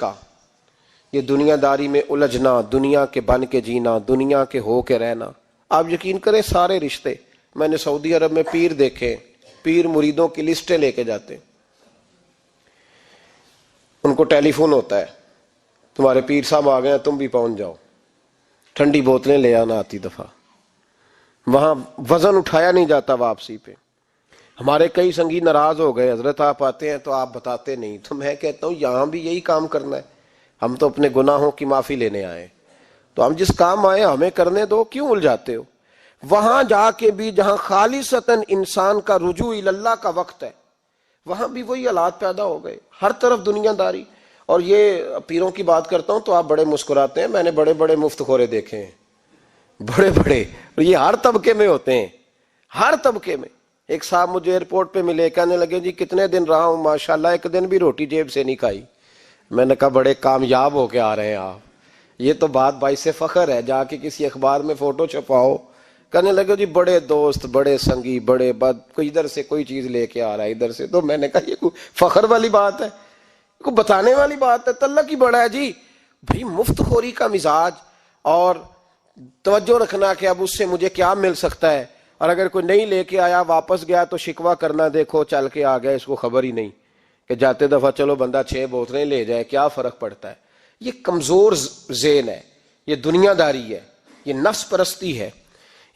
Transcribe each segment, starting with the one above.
کا، یہ دنیا داری میں الجھنا، دنیا کے بن کے جینا، دنیا کے ہو کے رہنا. آپ یقین کریں سارے رشتے، میں نے سعودی عرب میں پیر دیکھے، پیر مریدوں کی لسٹیں لے کے جاتے، ان کو ٹیلی فون ہوتا ہے تمہارے پیر صاحب آ گئے ہیں، تم بھی پہنچ جاؤ، ٹھنڈی بوتلیں لے آنا آتی دفعہ. وہاں وزن اٹھایا نہیں جاتا واپسی پہ. ہمارے کئی سنگی ناراض ہو گئے، حضرت آپ آتے ہیں تو آپ بتاتے نہیں. تو میں کہتا ہوں یہاں بھی یہی کام کرنا ہے، ہم تو اپنے گناہوں کی معافی لینے آئے، تو ہم جس کام آئے ہمیں کرنے دو، کیوں الجھاتے ہو؟ وہاں جا کے بھی جہاں خالصتاً انسان کا رجوع اللہ کا وقت ہے، وہاں بھی وہی حالات پیدا ہو گئے، ہر طرف دنیا داری. اور یہ پیروں کی بات کرتا ہوں تو آپ بڑے مسکراتے ہیں، میں نے بڑے بڑے مفت خورے دیکھے ہیں، بڑے بڑے، اور یہ ہر طبقے میں ہوتے ہیں، ہر طبقے میں. ایک صاحب مجھے ایئرپورٹ پہ ملے، کہنے لگے جی کتنے دن رہا ہوں، ماشاءاللہ ایک دن بھی روٹی جیب سے نہیں کھائی. میں نے کہا بڑے کامیاب ہو کے آ رہے ہیں آپ، یہ تو بات باعث فخر ہے، جا کے کسی اخبار میں فوٹو چھپاؤ. کہنے لگے جی بڑے دوست، بڑے سنگی، بڑے کوئی ادھر سے کوئی چیز لے کے آ رہا ہے ادھر سے. تو میں نے کہا یہ کوئی فخر والی بات ہے، کوئی بتانے والی بات ہے؟ تلک ہی بڑا ہے جی. بھائی مفت خوری کا مزاج، اور توجہ رکھنا کہ اب اس سے مجھے کیا مل سکتا ہے، اور اگر کوئی نہیں لے کے آیا واپس گیا تو شکوہ کرنا، دیکھو چل کے آ گیا، اس کو خبر ہی نہیں کہ جاتے دفعہ چلو بندہ 6 بوتلیں لے جائے، کیا فرق پڑتا ہے. یہ کمزور ذہن ہے، یہ دنیا داری ہے، یہ نفس پرستی ہے،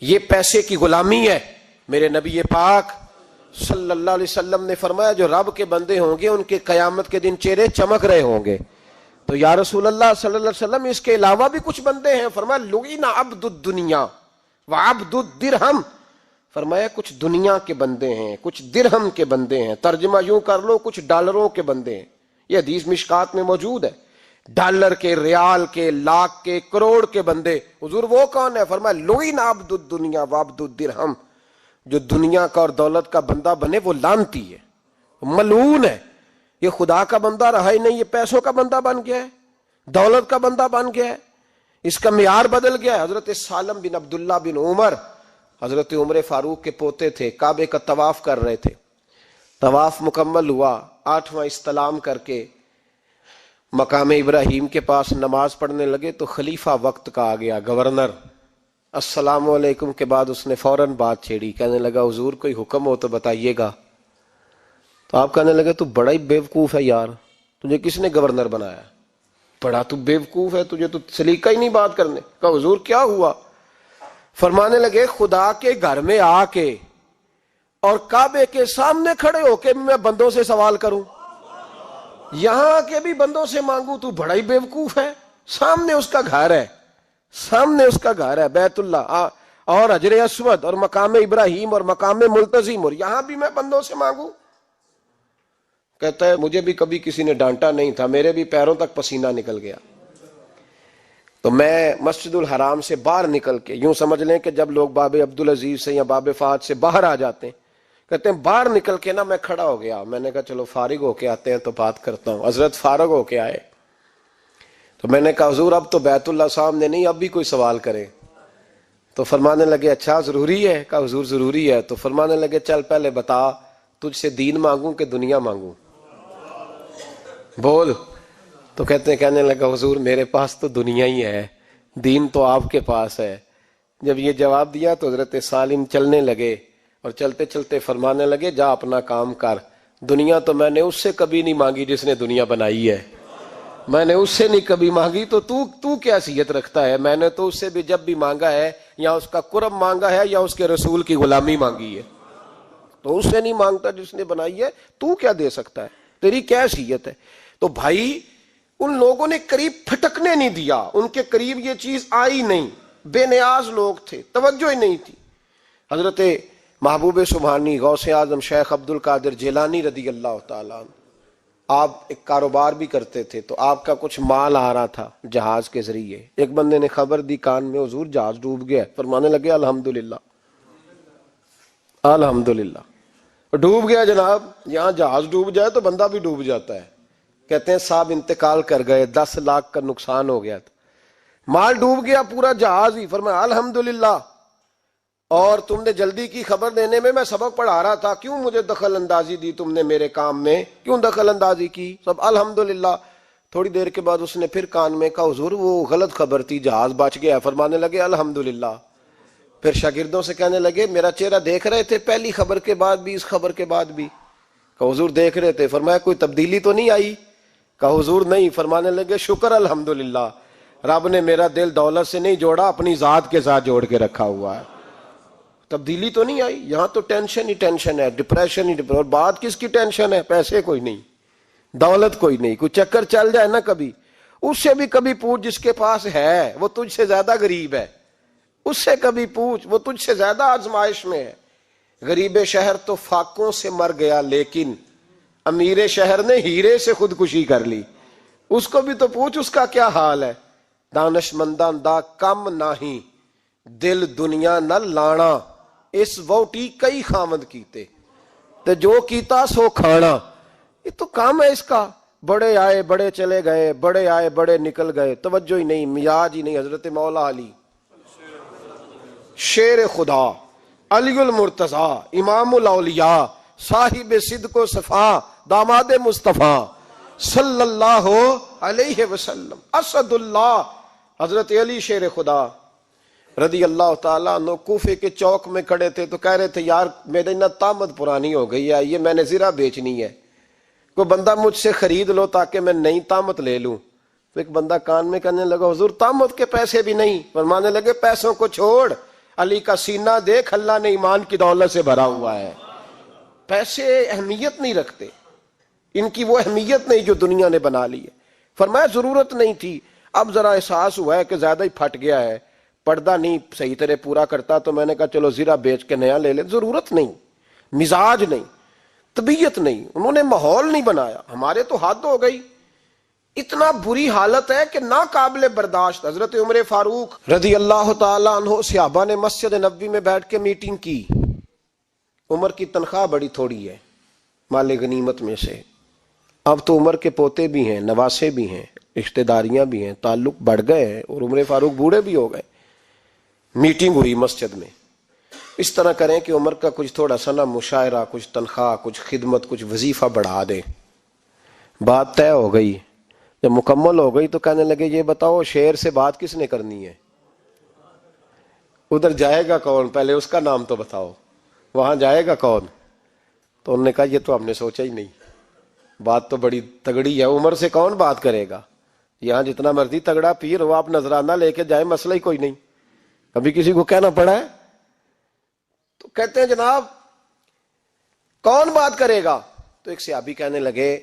یہ پیسے کی غلامی ہے. میرے نبی پاک صلی اللہ علیہ وسلم نے فرمایا جو رب کے بندے ہوں گے ان کے قیامت کے دن چہرے چمک رہے ہوں گے. تو یا رسول اللہ صلی اللہ علیہ وسلم اس کے علاوہ بھی کچھ بندے ہیں؟ فرمایا لعن عبد الدنیا وعبد الدرہم. فرمایا کچھ دنیا کے بندے ہیں، کچھ درہم کے بندے ہیں، ترجمہ یوں کر لو کچھ ڈالروں کے بندے ہیں. یہ حدیث مشکات میں موجود ہے. ڈالر کے، ریال کے، لاکھ کے، کروڑ کے بندے. حضور وہ کون ہے؟ فرمایا لعن عبد الدنیا وعبد الدرہم. جو دنیا کا اور دولت کا بندہ بنے وہ لعنتی ہے، ملعون ہے. یہ خدا کا بندہ رہا ہی نہیں، یہ پیسوں کا بندہ بن گیا ہے، دولت کا بندہ بن گیا ہے، اس کا معیار بدل گیا ہے. حضرت سالم بن عبداللہ بن عمر، حضرت عمر فاروق کے پوتے تھے، کعبے کا طواف کر رہے تھے. طواف مکمل ہوا، 8واں استلام کر کے مقام ابراہیم کے پاس نماز پڑھنے لگے تو خلیفہ وقت کا آ گیا، گورنر. السلام علیکم کے بعد اس نے فوراً بات چھیڑی، کہنے لگا حضور کوئی حکم ہو تو بتائیے گا. تو آپ کہنے لگے تو بڑا ہی بیوقوف ہے یار، تجھے کس نے گورنر بنایا؟ بڑا تو بیوقوف ہے، تجھے تو سلیقہ ہی نہیں بات کرنے کا. حضور کیا ہوا؟ فرمانے لگے خدا کے گھر میں آ کے اور کعبے کے سامنے کھڑے ہو کے میں بندوں سے سوال کروں، یہاں آ کے بھی بندوں سے مانگوں، تو بڑا ہی بیوقوف ہے. سامنے اس کا گھر ہے، سامنے اس کا گھر ہے بیت اللہ اور حجر اسود اور مقام ابراہیم اور مقام ملتزم، اور یہاں بھی میں بندوں سے مانگوں؟ کہتا ہے مجھے بھی کبھی کسی نے ڈانٹا نہیں تھا، میرے بھی پیروں تک پسینہ نکل گیا. تو میں مسجد الحرام سے باہر نکل کے، یوں سمجھ لیں کہ جب لوگ باب عبدالعزیز سے یا باب فہد سے باہر آ جاتے ہیں، کہتے ہیں باہر نکل کے نا میں کھڑا ہو گیا. میں نے کہا چلو فارغ ہو کے آتے ہیں تو بات کرتا ہوں. حضرت فارغ ہو کے آئے تو میں نے کہا حضور اب تو بیت اللہ سامنے نہیں، اب بھی کوئی سوال کرے. تو فرمانے لگے اچھا ضروری ہے؟ کہا حضور ضروری ہے. تو فرمانے لگے چل پہلے بتا تجھ سے دین مانگوں کہ دنیا مانگوں، بول. تو کہنے لگا حضور میرے پاس تو دنیا ہی ہے، دین تو آپ کے پاس ہے. جب یہ جواب دیا تو حضرت سالم چلنے لگے، اور چلتے چلتے فرمانے لگے جا اپنا کام کر، دنیا تو میں نے اس سے کبھی نہیں مانگی جس نے دنیا بنائی ہے، میں نے اس سے نہیں کبھی مانگی، تو کیا حیثیت رکھتا ہے؟ میں نے تو اس سے بھی جب بھی مانگا ہے یا اس کا قرب مانگا ہے یا اس کے رسول کی غلامی مانگی ہے، تو اس سے نہیں مانگتا جس نے بنائی ہے. تو کیا دے سکتا ہے؟ تیری کیا حیثیت ہے؟ تو بھائی ان لوگوں نے قریب پھٹکنے نہیں دیا، ان کے قریب یہ چیز آئی نہیں، بے نیاز لوگ تھے، توجہ ہی نہیں تھی. حضرت محبوب سبحانی غوث اعظم شیخ عبد القادر جیلانی رضی اللہ تعالیٰ عنہ، آپ ایک کاروبار بھی کرتے تھے، تو آپ کا کچھ مال آ رہا تھا جہاز کے ذریعے. ایک بندے نے خبر دی کان میں حضور جہاز ڈوب گیا. فرمانے لگے الحمدللہ الحمدللہ. ڈوب گیا جناب، یہاں جہاز ڈوب جائے تو بندہ بھی ڈوب جاتا ہے. کہتے ہیں صاحب انتقال کر گئے، 10 لاکھ کا نقصان ہو گیا تھا، مال ڈوب گیا پورا جہاز ہی. فرمایا الحمدللہ، اور تم نے جلدی کی خبر دینے میں سبق پڑھا رہا تھا، کیوں مجھے دخل اندازی دی تم نے میرے کام میں، کیوں دخل اندازی کی؟ سب الحمدللہ. تھوڑی دیر کے بعد اس نے پھر کان میں کہا حضور وہ غلط خبر تھی، جہاز بچ گیا۔ فرمانے لگے الحمدللہ۔ پھر شاگردوں سے کہنے لگے میرا چہرہ دیکھ رہے تھے پہلی خبر کے بعد بھی، اس خبر کے بعد بھی؟ کہا حضور دیکھ رہے تھے۔ فرمایا کوئی تبدیلی تو نہیں آئی؟ کہا حضور نہیں۔ فرمانے لگے شکر الحمدللہ، رب نے میرا دل دولت سے نہیں جوڑا، اپنی ذات کے ساتھ جوڑ کے رکھا ہوا ہے، تبدیلی تو نہیں آئی۔ یہاں تو ٹینشن ہی ٹینشن ہے، ڈپریشن ہی ڈپریشن۔ اور بات کس کی ٹینشن ہے؟ پیسے کوئی نہیں، دولت کوئی نہیں، کوئی چکر چل جائے نا کبھی، اس سے بھی کبھی پوچھ جس کے پاس ہے وہ تجھ سے زیادہ غریب ہے، اس سے کبھی پوچھ وہ تجھ سے زیادہ آزمائش میں ہے۔ غریب شہر تو فاقوں سے مر گیا، لیکن امیر شہر نے ہیرے سے خودکشی کر لی، اس کو بھی تو پوچھ اس کا کیا حال ہے۔ دانش مندان دا کم نہیں، دل دنیا نہ لانا، اس ووٹی کئی خامد کیتے تے جو کیتا سو کھانا۔ یہ تو کام ہے اس کا، بڑے آئے بڑے چلے گئے، بڑے آئے بڑے نکل گئے، توجہ ہی نہیں، مزاج ہی نہیں۔ حضرت مولا علی شیر خدا، علی المرتضی، امام الاولیاء، صاحب صدق و صفا، داماد مصطفیٰ صلی اللہ علیہ وسلم، اسد اللہ، حضرت علی شیر خدا رضی اللہ تعالیٰ عنہ کوفے کے چوک میں کھڑے تھے تو کہہ رہے تھے یار میری نا طامت پرانی ہو گئی ہے، یہ میں نے زرہ بیچنی ہے، کوئی بندہ مجھ سے خرید لو تاکہ میں نئی طامت لے لوں۔ تو ایک بندہ کان میں کہنے لگا حضور طامت کے پیسے بھی نہیں؟ فرمانے لگے پیسوں کو چھوڑ، علی کا سینہ دیکھ، اللہ نے ایمان کی دولت سے بھرا ہوا ہے۔ پیسے اہمیت نہیں رکھتے، ان کی وہ اہمیت نہیں جو دنیا نے بنا لی ہے۔ فرمایا ضرورت نہیں تھی، اب ذرا احساس ہوا ہے کہ زیادہ ہی پھٹ گیا ہے، پردہ نہیں صحیح طرح پورا کرتا، تو میں نے کہا چلو زرہ بیچ کے نیا لے لیں۔ ضرورت نہیں، مزاج نہیں، طبیعت نہیں، انہوں نے ماحول نہیں بنایا۔ ہمارے تو حد ہو گئی، اتنا بری حالت ہے کہ ناقابل برداشت۔ حضرت عمر فاروق رضی اللہ تعالیٰ عنہ صحابہ نے مسجد نبوی میں بیٹھ کے میٹنگ کی۔ عمر کی تنخواہ بڑی تھوڑی ہے مال غنیمت میں سے، اب تو عمر کے پوتے بھی ہیں، نواسے بھی ہیں، رشتہ داریاں بھی ہیں، تعلق بڑھ گئے ہیں، اور عمر فاروق بوڑھے بھی ہو گئے۔ میٹنگ ہوئی مسجد میں، اس طرح کریں کہ عمر کا کچھ تھوڑا سا نا مشاعرہ، کچھ تنخواہ، کچھ خدمت، کچھ وظیفہ بڑھا دیں۔ بات طے ہو گئی، جب مکمل ہو گئی تو کہنے لگے یہ بتاؤ شیر سے بات کس نے کرنی ہے؟ ادھر جائے گا کون؟ پہلے اس کا نام تو بتاؤ، وہاں جائے گا کون؟ تو انہوں نے کہا یہ تو ہم نے سوچا ہی نہیں، بات تو بڑی تگڑی ہے، عمر سے کون بات کرے گا؟ یہاں جتنا مرضی تگڑا پیر ہو، آپ نذرانہ لے کے جائیں، مسئلہ ہی کوئی نہیں، کبھی کسی کو کہنا پڑا ہے؟ تو کہتے ہیں جناب کون بات کرے گا؟ تو ایک صحابی کہنے لگے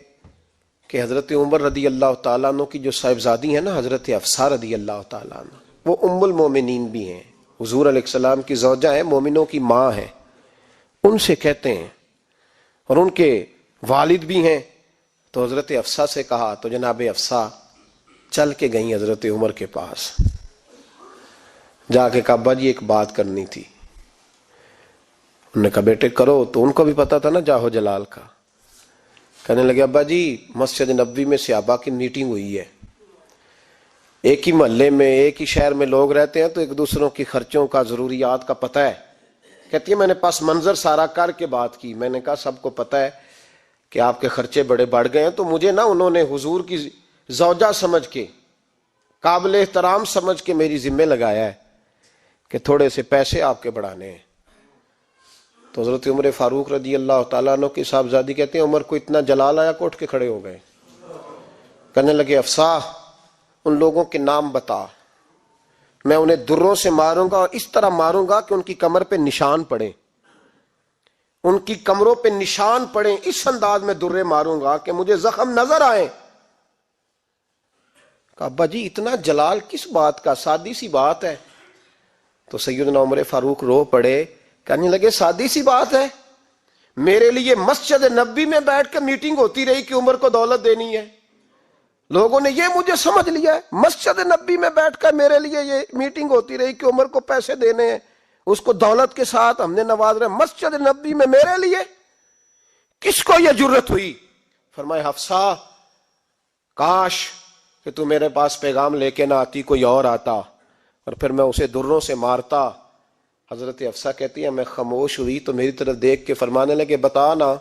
کہ حضرت عمر رضی اللہ تعالیٰ عنہ کی جو صاحبزادی ہیں نا، حضرت حفصہ رضی اللہ تعالیٰ عنہ، وہ ام المومنین بھی ہیں، حضور علیہ السلام کی زوجہ ہیں، مومنوں کی ماں ہیں، ان سے کہتے ہیں، اور ان کے والد بھی ہیں۔ تو حضرت حفصہ سے کہا تو جناب حفصہ چل کے گئیں حضرت عمر کے پاس، جا کے کہا ابا جی ایک بات کرنی تھی۔ انہوں نے کہا بیٹے کرو، تو ان کو بھی پتا تھا نا جاہو جلال کا۔ کہنے لگے ابا جی مسجد نبوی میں صحابہ کی میٹنگ ہوئی ہے، ایک ہی محلے میں ایک ہی شہر میں لوگ رہتے ہیں تو ایک دوسروں کی خرچوں کا ضروریات کا پتہ ہے۔ کہتی ہے میں نے پس منظر سارا کر کے بات کی، میں نے کہا سب کو پتہ ہے کہ آپ کے خرچے بڑے بڑھ گئے ہیں، تو مجھے نا انہوں نے حضور کی زوجہ سمجھ کے، قابل احترام سمجھ کے میری ذمہ لگایا ہے کہ تھوڑے سے پیسے آپ کے بڑھانے ہیں۔ تو حضرت عمر فاروق رضی اللہ تعالیٰ عنہ کی صاحبزادی کہتے ہیں عمر کو اتنا جلال آیا کہ اٹھ کے کھڑے ہو گئے، کہنے لگے حفصہ ان لوگوں کے نام بتا، میں انہیں دروں سے ماروں گا، اور اس طرح ماروں گا کہ ان کی کمر پہ نشان پڑے، ان کی کمروں پہ نشان پڑے، اس انداز میں درے ماروں گا کہ مجھے زخم نظر آئے۔ کہا ابا جی اتنا جلال کس بات کا، سادی سی بات ہے۔ تو سیدنا عمر فاروق رو پڑے، کہنے لگے سادی سی بات ہے، میرے لیے مسجد نبوی میں بیٹھ کے میٹنگ ہوتی رہی کہ عمر کو دولت دینی ہے، لوگوں نے یہ مجھے سمجھ لیا ہے، مسجد نبوی میں بیٹھ کر میرے لیے یہ میٹنگ ہوتی رہی کہ عمر کو پیسے دینے ہیں، اس کو دولت کے ساتھ ہم نے نواز رہے، مسجد نبوی میں میرے لیے، کس کو یہ جرت ہوئی؟ فرمایا حفصہ کاش کہ تو میرے پاس پیغام لے کے نہ آتی، کوئی اور آتا اور پھر میں اسے دروں سے مارتا۔ حضرت حفصہ کہتی ہے میں خاموش ہوئی تو میری طرف دیکھ کے فرمانے لگے بتا نا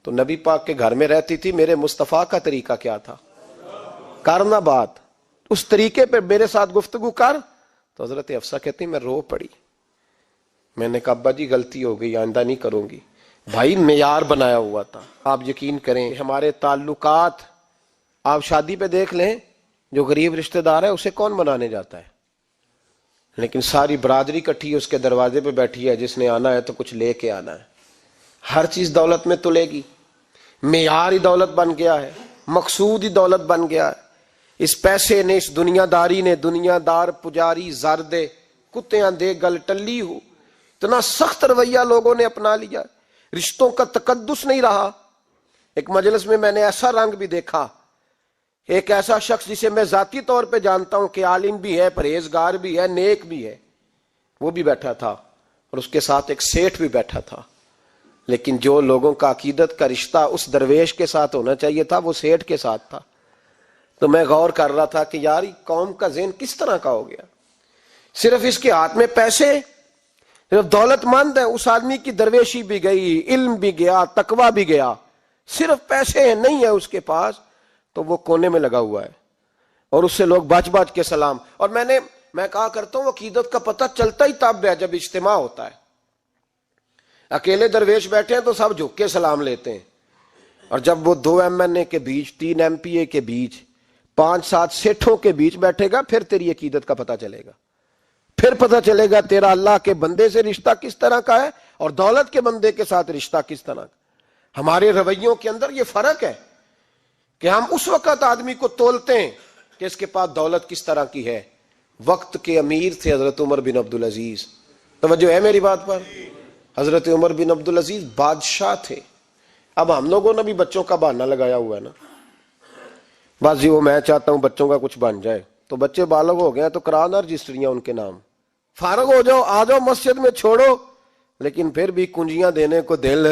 تو نبی پاک کے گھر میں رہتی تھی، میرے مصطفیٰ کا طریقہ کیا تھا؟ کرنا بات اس طریقے پہ میرے ساتھ گفتگو کر. تو حضرت حفصہ کہتی میں رو پڑی. میں نے کہا ابا جی غلطی ہو گئی، آئندہ نہیں کروں گی. بھائی معیار بنایا ہوا تھا. آپ یقین کریں ہمارے تعلقات آپ شادی پہ دیکھ لیں، جو غریب رشتہ دار ہے اسے کون بنانے جاتا ہے؟ لیکن ساری برادری کٹھی اس کے دروازے پہ بیٹھی ہے، جس نے آنا ہے تو کچھ لے کے آنا ہے. ہر چیز دولت میں تلے گی. معیار ہی دولت بن گیا ہے، مقصود ہی دولت بن گیا ہے. اس پیسے نے، اس دنیا داری نے، دنیا دار پجاری زردے کتیاں دے گل ٹلی ہو، اتنا سخت رویہ لوگوں نے اپنا لیا. رشتوں کا تقدس نہیں رہا. ایک مجلس میں نے ایسا رنگ بھی دیکھا، ایک ایسا شخص جسے میں ذاتی طور پہ جانتا ہوں کہ عالم بھی ہے، پرہیزگار بھی ہے، نیک بھی ہے، وہ بھی بیٹھا تھا اور اس کے ساتھ ایک سیٹھ بھی بیٹھا تھا. لیکن جو لوگوں کا عقیدت کا رشتہ اس درویش کے ساتھ ہونا چاہیے تھا وہ سیٹھ کے ساتھ تھا. تو میں غور کر رہا تھا کہ یار قوم کا ذہن کس طرح کا ہو گیا. صرف اس کے ہاتھ میں پیسے، صرف دولت مند ہے، اس آدمی کی درویشی بھی گئی، علم بھی گیا، تقوی بھی گیا. صرف پیسے ہیں، نہیں ہے اس کے پاس تو وہ کونے میں لگا ہوا ہے اور اس سے لوگ بچ بچ کے سلام. اور میں کہا کرتا ہوں عقیدت کا پتہ چلتا ہی تب ہے جب اجتماع ہوتا ہے. اکیلے درویش بیٹھے ہیں تو سب جھک کے سلام لیتے ہیں، اور جب وہ 2 MNA کے بیچ، 3 MPA کے بیچ، 5-7 سیٹھوں کے بیچ بیٹھے گا پھر تیری عقیدت کا پتہ چلے گا. پھر پتہ چلے گا تیرا اللہ کے بندے سے رشتہ کس طرح کا ہے اور دولت کے بندے کے ساتھ رشتہ کس طرح کا. ہمارے رویوں کے اندر یہ فرق ہے کہ ہم اس وقت آدمی کو تولتے ہیں کہ اس کے پاس دولت کس طرح کی ہے. وقت کے امیر تھے حضرت عمر بن عبدالعزیز. توجہ ہے میری بات پر؟ حضرت عمر بن عبدالعزیز بادشاہ تھے. اب ہم لوگوں نے بھی بچوں کا بہانہ لگایا ہوا ہے نا، بس جی وہ میں چاہتا ہوں بچوں کا کچھ بن جائے. تو بچے بالغ ہو گئے تو کرانا رجسٹریاں ان کے نام، فارغ ہو جاؤ، آ جاؤ مسجد میں چھوڑو. لیکن پھر بھی کنجیاں دینے کو دل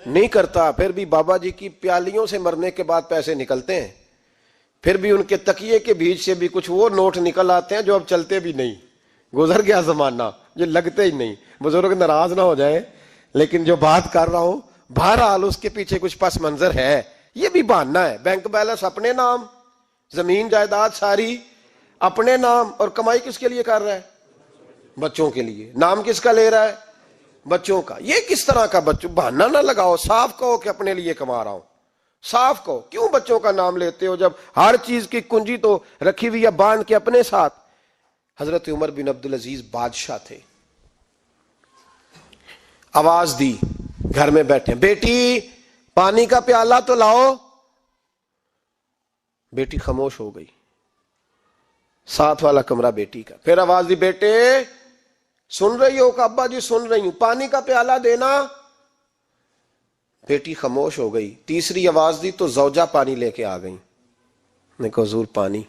نہیں کرتا. پھر بھی بابا جی کی پیالیوں سے مرنے کے بعد پیسے نکلتے ہیں. پھر بھی ان کے تکیے کے بیچ سے بھی کچھ وہ نوٹ نکل آتے ہیں جو اب چلتے بھی نہیں. گزر گیا زمانہ، جو لگتے ہی نہیں. بزرگ ناراض نہ ہو جائیں، لیکن جو بات کر رہا ہوں بہرحال اس کے پیچھے کچھ پس منظر ہے. یہ بھی بہانہ ہے. بینک بیلنس اپنے نام، زمین جائیداد ساری اپنے نام، اور کمائی کس کے لیے کر رہا ہے؟ بچوں کے لیے. نام کس کا لے رہا ہے؟ بچوں کا. یہ کس طرح کا بچوں؟ بہانہ نہ لگاؤ، صاف کہو کہ اپنے لیے کما رہا ہوں. صاف کہو. کیوں بچوں کا نام لیتے ہو جب ہر چیز کی کنجی تو رکھی ہوئی ہے باندھ کے اپنے ساتھ؟ حضرت عمر بن عبدالعزیز بادشاہ تھے. آواز دی، گھر میں بیٹھے، بیٹی پانی کا پیالہ تو لاؤ. بیٹی خاموش ہو گئی. ساتھ والا کمرہ بیٹی کا. پھر آواز دی، بیٹے سن رہی ہو؟ کہ ابا جی سن رہی ہوں. پانی کا پیالہ دینا. بیٹی خاموش ہو گئی. تیسری آواز دی تو زوجہ پانی لے کے آ گئی. نے کہا حضور پانی.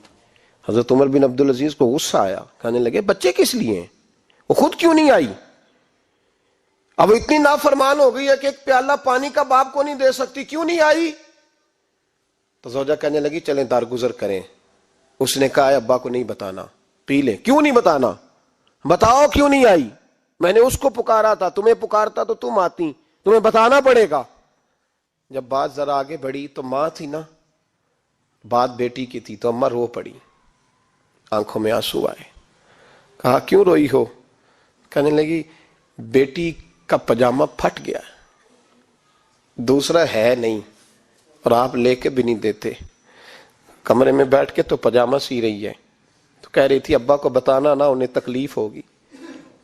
حضرت عمر بن عبدالعزیز کو غصہ آیا، کہنے لگے بچے کس لیے ہیں؟ وہ خود کیوں نہیں آئی؟ اب اتنی نافرمان ہو گئی ہے کہ ایک پیالہ پانی کا باپ کو نہیں دے سکتی، کیوں نہیں آئی؟ تو زوجہ کہنے لگی چلیں درگزر کریں. اس نے کہا ابا کو نہیں بتانا، پی لیں. کیوں نہیں بتانا؟ بتاؤ کیوں نہیں آئی؟ میں نے اس کو پکارا تھا، تمہیں پکارتا تو تم آتی، تمہیں بتانا پڑے گا. جب بات ذرا آگے بڑھی تو ماں تھی نا، بات بیٹی کی تھی، تو اماں رو پڑی، آنکھوں میں آنسو آئے. کہا کیوں روئی ہو؟ کہنے لگی بیٹی کا پاجامہ پھٹ گیا، دوسرا ہے نہیں، اور آپ لے کے بھی نہیں دیتے. کمرے میں بیٹھ کے تو پاجامہ سی رہی ہے، تو کہہ رہی تھی ابا کو بتانا نا، انہیں تکلیف ہوگی.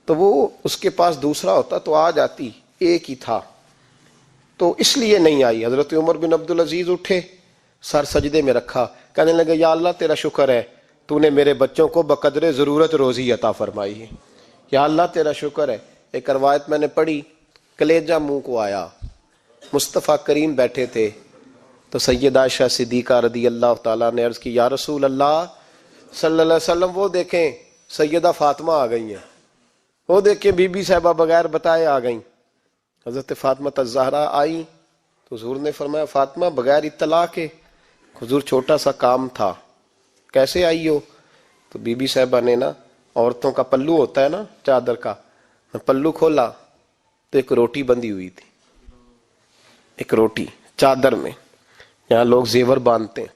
تو وہ اس کے پاس دوسرا ہوتا تو آ جاتی، ایک ہی تھا تو اس لیے نہیں آئی. حضرت عمر بن عبدالعزیز اٹھے، سر سجدے میں رکھا، کہنے لگے یا اللہ تیرا شکر ہے تو نے میرے بچوں کو بقدر ضرورت روزی عطا فرمائی ہے. یا اللہ تیرا شکر ہے. ایک روایت میں نے پڑھی، کلیجہ منہ کو آیا. مصطفیٰ کریم بیٹھے تھے تو سیدہ عائشہ صدیقہ رضی اللہ تعالیٰ نے عرض کی یا رسول اللہ صلی اللہ علیہ وسلم وہ دیکھیں سیدہ فاطمہ آ گئی ہیں، وہ دیکھیں بی بی صاحبہ بغیر بتائے آ گئیں. حضرت فاطمہ الزہرا آئی تو حضور نے فرمایا فاطمہ بغیر اطلاع کے؟ حضور چھوٹا سا کام تھا. کیسے آئی ہو؟ تو بی بی صاحبہ نے نا، عورتوں کا پلو ہوتا ہے نا چادر کا، پلو کھولا تو ایک روٹی بندھی ہوئی تھی، ایک روٹی چادر میں، یہاں لوگ زیور باندھتے ہیں،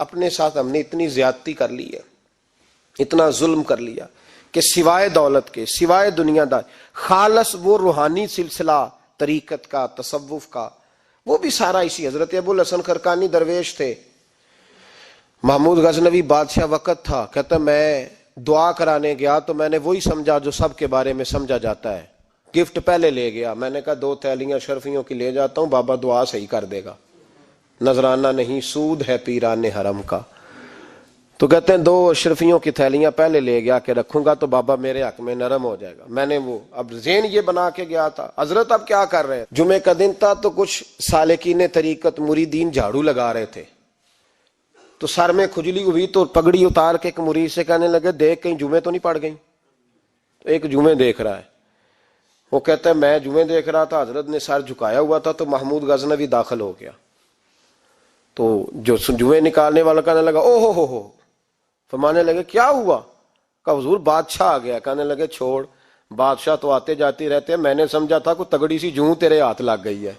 اپنے ساتھ ہم نے اتنی زیادتی کر لی ہے، اتنا ظلم کر لیا کہ سوائے دولت کے، سوائے دنیا دار، خالص وہ روحانی سلسلہ طریقت کا، تصوف کا، وہ بھی سارا اسی۔ حضرت ابو الحسن خرقانی درویش تھے، محمود غزنوی بادشاہ وقت تھا، کہتا میں دعا کرانے گیا تو میں نے وہی سمجھا جو سب کے بارے میں سمجھا جاتا ہے، گفٹ پہلے لے گیا، میں نے کہا 2 تھیلیاں شرفیوں کی لے جاتا ہوں، بابا دعا صحیح کر دے گا، نذرانہ نہیں سود ہے پیران حرم کا۔ تو کہتے ہیں 2 اشرفیوں کی تھیلیاں پہلے لے گیا کہ رکھوں گا تو بابا میرے حق میں نرم ہو جائے گا۔ میں نے وہ اب ذہن یہ بنا کے گیا تھا، حضرت اب کیا کر رہے ہیں، جمعے کا دن تھا تو کچھ سالکین طریقت مریدین جھاڑو لگا رہے تھے، تو سر میں کھجلی ہوئی تو پگڑی اتار کے ایک مرید سے کہنے لگے دیکھ کہیں جمعے تو نہیں پڑ گئی؟ تو ایک جمعے دیکھ رہا ہے، وہ کہتا ہے میں جمعے دیکھ رہا تھا، حضرت نے سر جھکایا ہوا تھا تو محمود غزنوی داخل ہو گیا، تو جو جمعے نکالنے والا کہنے لگا او ہو، فرمانے لگے کیا ہوا؟ کہا حضور بادشاہ آ گیا۔ کہنے لگے چھوڑ، بادشاہ تو آتے جاتے رہتے ہیں، میں نے سمجھا تھا کوئی تگڑی سی جوں تیرے ہاتھ لگ گئی ہے،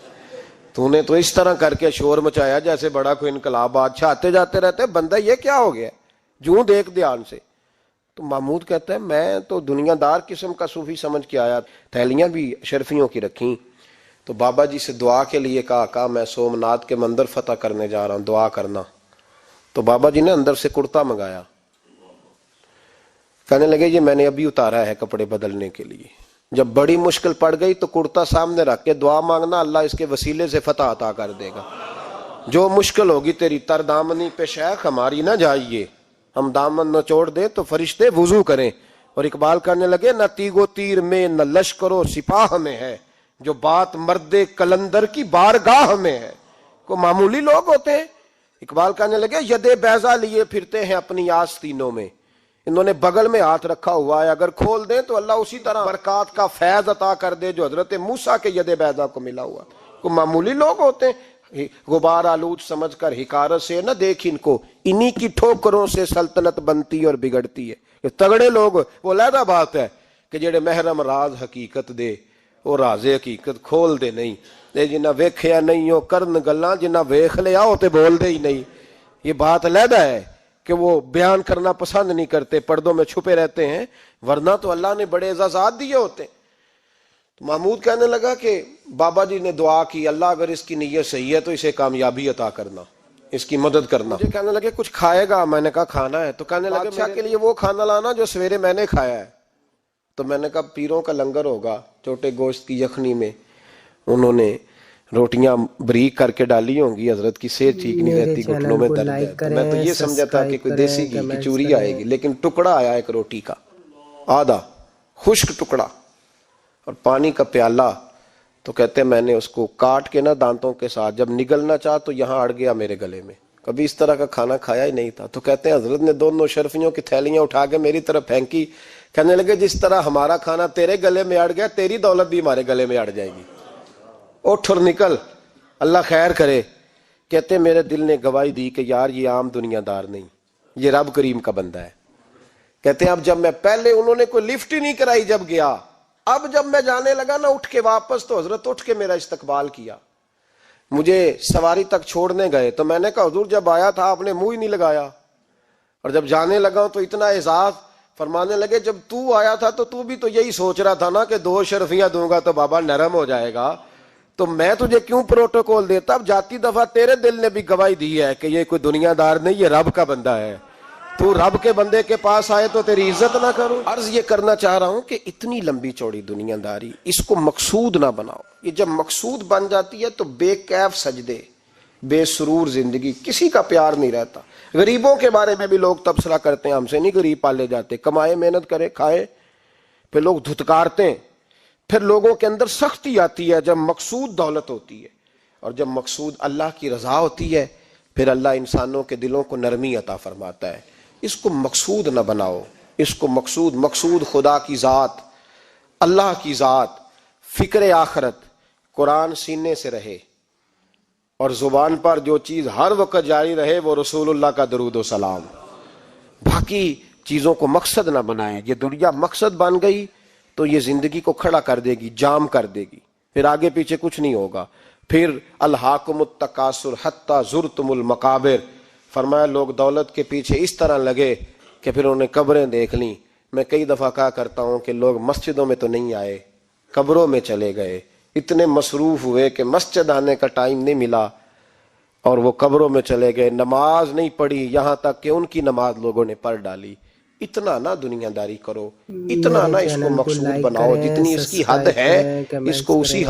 تو نے تو اس طرح کر کے شور مچایا جیسے بڑا کوئی انقلاب، بادشاہ آتے جاتے رہتے ہیں، بندہ یہ کیا ہو گیا، جوں دیکھ دھیان سے۔ تو محمود کہتا ہے میں تو دنیا دار قسم کا صوفی سمجھ کے آیا، تھیلیاں بھی شرفیوں کی رکھیں، تو بابا جی سے دعا کے لیے کہا میں سومناتھ کے مندر فتح کرنے جا رہا ہوں، دعا کرنا۔ تو بابا جی نے اندر سے کرتا منگایا، کہنے لگے یہ میں نے ابھی اتارا ہے کپڑے بدلنے کے لیے، جب بڑی مشکل پڑ گئی تو کرتا سامنے رکھ کے دعا مانگنا، اللہ اس کے وسیلے سے فتح عطا کر دے گا۔ جو مشکل ہوگی تیری تر دامنی پہ شیخ ہماری نہ جائیے، ہم دامن نہ چھوڑ دیں تو فرشتے وضو کریں۔ اور اقبال کرنے لگے نہ تیگ و تیر میں نہ لشکر و سپاہ میں ہے، جو بات مرد کلندر کی بارگاہ میں ہے۔ کو معمولی لوگ ہوتے ہیں، اقبال کہنے لگے ید بیضا لیے پھرتے ہیں اپنی آستینوں میں، انہوں نے بغل میں ہاتھ رکھا ہوا ہے، اگر کھول دیں تو اللہ اسی طرح برکات کا فیض عطا کر دے جو حضرت موسیٰ کے ید بیضا کو ملا ہوا۔ کو معمولی لوگ ہوتے ہیں، غبار آلود سمجھ کر حکارت سے نہ دیکھ ان کو، انہی کی ٹھوکروں سے سلطنت بنتی اور بگڑتی ہے۔ کہ تگڑے لوگ وہ علیحدہ بات ہے کہ جڑے محرم راز حقیقت دے، وہ راز حقیقت کھول دے نہیں، جنہ ویکھیا نہیں ہو کرن گلاں، جنہ ویکھ لیا ہو تے بول دے ہی نہیں۔ یہ بات علیحدہ ہے کہ وہ بیان کرنا پسند نہیں کرتے، پردوں میں چھپے رہتے ہیں، ورنہ تو اللہ نے بڑے اعزازات دیے ہوتے ہیں۔ تو محمود کہنے لگا کہ بابا جی نے دعا کی اللہ اگر اس کی نیت صحیح ہے تو اسے کامیابی عطا کرنا، اس کی مدد کرنا۔ مجھے کہنے لگے کچھ کھائے گا؟ میں نے کہا کھانا ہے۔ تو کہنے لگے بادشاہ کے لیے وہ کھانا لانا جو سویرے میں نے کھایا ہے۔ تو میں نے کہا پیروں کا لنگر ہوگا، چھوٹے گوشت کی یخنی میں انہوں نے روٹیاں بریک کر کے ڈالی ہوں گی، حضرت کی صحت ٹھیک نہیں رہتی، گھٹنوں میں درد ہے۔ میں تو یہ سمجھا تھا کہ کوئی دیسی گھی کی چوری آئے گی، لیکن ٹکڑا آیا ایک روٹی کا، آدھا خشک ٹکڑا اور پانی کا پیالہ۔ تو کہتے ہیں میں نے اس کو کاٹ کے نا دانتوں کے ساتھ، جب نگلنا چاہ تو یہاں اڑ گیا میرے گلے میں، کبھی اس طرح کا کھانا کھایا ہی نہیں تھا۔ تو کہتے ہیں حضرت نے 2 شرفیوں کی تھیلیاں اٹھا کے میری طرف پھینکی، کہنے لگے جس طرح ہمارا کھانا تیرے گلے میں اڑ گیا، تیری دولت بھی ہمارے گلے میں اڑ جائے گی، اٹھ اور نکل، اللہ خیر کرے۔ کہتے میرے دل نے گواہی دی کہ یار یہ عام دنیا دار نہیں، یہ رب کریم کا بندہ ہے۔ کہتے ہیں اب جب میں پہلے انہوں نے کوئی لفٹ ہی نہیں کرائی جب گیا، اب جب میں جانے لگا نا اٹھ کے واپس، تو حضرت اٹھ کے میرا استقبال کیا، مجھے سواری تک چھوڑنے گئے۔ تو میں نے کہا حضور جب آیا تھا آپ نے منہ ہی نہیں لگایا، اور جب جانے لگا تو اتنا اعزاز۔ فرمانے لگے جب تو آیا تھا تو تو بھی تو یہی سوچ رہا تھا نا کہ 2 شرفیاں دوں گا تو بابا نرم ہو جائے گا، تو میں تجھے کیوں پروٹوکول دیتا؟ اب جاتی دفعہ تیرے دل نے بھی گواہی دی ہے کہ یہ کوئی دنیا دار نہیں، یہ رب کا بندہ ہے، تو رب کے بندے کے پاس آئے تو تیری عزت نہ کروں؟ عرض یہ کرنا چاہ رہا ہوں کہ اتنی لمبی چوڑی دنیا داری اس کو مقصود نہ بناؤ، یہ جب مقصود بن جاتی ہے تو بے کیف سجدے، بے سرور زندگی، کسی کا پیار نہیں رہتا۔ غریبوں کے بارے میں بھی لوگ تبصرہ کرتے ہیں، ہم سے نہیں غریب پالے جاتے، کمائے محنت کرے کھائے، پھر لوگ دھتکارتے ہیں۔ پھر لوگوں کے اندر سختی آتی ہے جب مقصود دولت ہوتی ہے، اور جب مقصود اللہ کی رضا ہوتی ہے پھر اللہ انسانوں کے دلوں کو نرمی عطا فرماتا ہے۔ اس کو مقصود نہ بناؤ، اس کو مقصود خدا کی ذات، اللہ کی ذات، فکر آخرت، قرآن سینے سے رہے، اور زبان پر جو چیز ہر وقت جاری رہے وہ رسول اللہ کا درود و سلام۔ باقی چیزوں کو مقصد نہ بنائیں، یہ دنیا مقصد بن گئی تو یہ زندگی کو کھڑا کر دے گی، جام کر دے گی، پھر آگے پیچھے کچھ نہیں ہوگا۔ پھر الہاکم التکاثر حتی زرتم المقابر، فرمایا لوگ دولت کے پیچھے اس طرح لگے کہ پھر انہوں نے قبریں دیکھ لیں. میں کئی دفعہ کہا کرتا ہوں کہ لوگ مسجدوں میں تو نہیں آئے, قبروں میں چلے گئے. اتنے مصروف ہوئے کہ مسجد آنے کا ٹائم نہیں ملا اور وہ قبروں میں چلے گئے. نماز نہیں پڑھی, یہاں تک کہ ان کی نماز لوگوں نے پڑھ ڈالی. اتنا نہ دنیا داری کرو, اتنا نہ اس کو مقصود بناؤ, جتنی اس کی حد ہے اس کو اسی